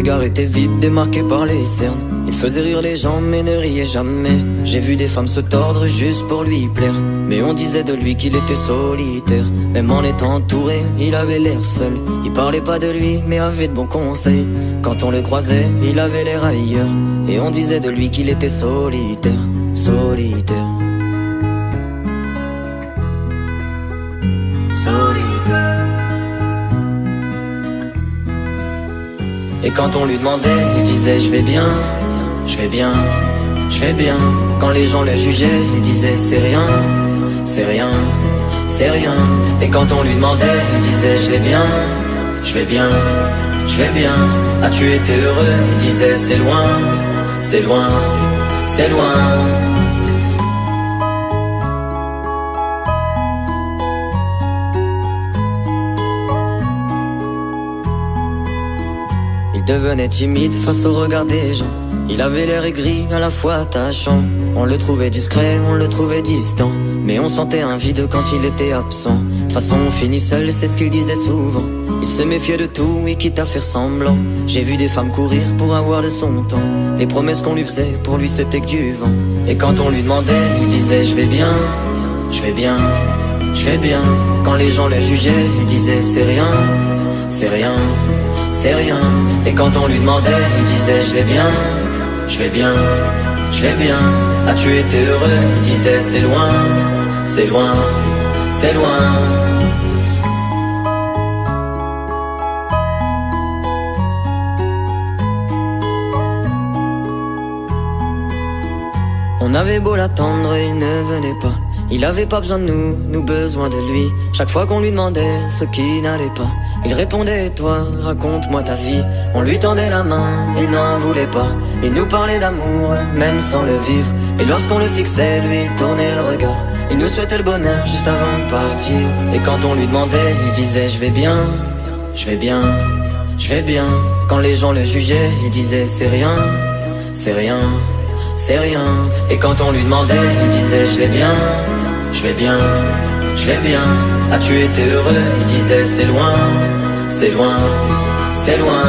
regard était vide, démarqué par les cernes. Il faisait rire les gens mais ne riait jamais. J'ai vu des femmes se tordre juste pour lui plaire, mais on disait de lui qu'il était solitaire. Même en étant entouré, il avait l'air seul. Il parlait pas de lui mais avait de bons conseils. Quand on le croisait, il avait l'air ailleurs, et on disait de lui qu'il était solitaire, solitaire, solitaire. Et quand on lui demandait, il disait je vais bien, je vais bien, je vais bien. Quand les gens le jugeaient, il disait c'est rien, c'est rien, c'est rien. Et quand on lui demandait, il disait je vais bien, je vais bien, je vais bien. As-tu été heureux? Il disait c'est loin, c'est loin, c'est loin. Il devenait timide face au regard des gens. Il avait l'air aigri, à la fois attachant. On le trouvait discret, on le trouvait distant, mais on sentait un vide quand il était absent. De toute façon on finit seul, c'est ce qu'il disait souvent. Il se méfiait de tout et quitte à faire semblant. J'ai vu des femmes courir pour avoir de son temps. Les promesses qu'on lui faisait, pour lui c'était que du vent. Et quand on lui demandait, il disait je vais bien, je vais bien, je vais bien. Quand les gens le jugeaient, il disait c'est rien, c'est rien, c'est rien. Et quand on lui demandait, il disait je vais bien, je vais bien, je vais bien. As-tu été heureux? Il disait c'est loin, c'est loin, c'est loin. On avait beau l'attendre, il ne venait pas. Il avait pas besoin de nous, nous besoin de lui. Chaque fois qu'on lui demandait ce qui n'allait pas, il répondait toi, raconte-moi ta vie. On lui tendait la main, il n'en voulait pas. Il nous parlait d'amour, même sans le vivre. Et lorsqu'on le fixait, lui il tournait le regard. Il nous souhaitait le bonheur juste avant de partir. Et quand on lui demandait, il disait je vais bien, je vais bien, je vais bien. Quand les gens le jugeaient, il disait c'est rien, c'est rien, c'est rien. Et quand on lui demandait, il disait je vais bien, je vais bien, je vais bien. As-tu été heureux? Il disait c'est loin, c'est loin, c'est loin.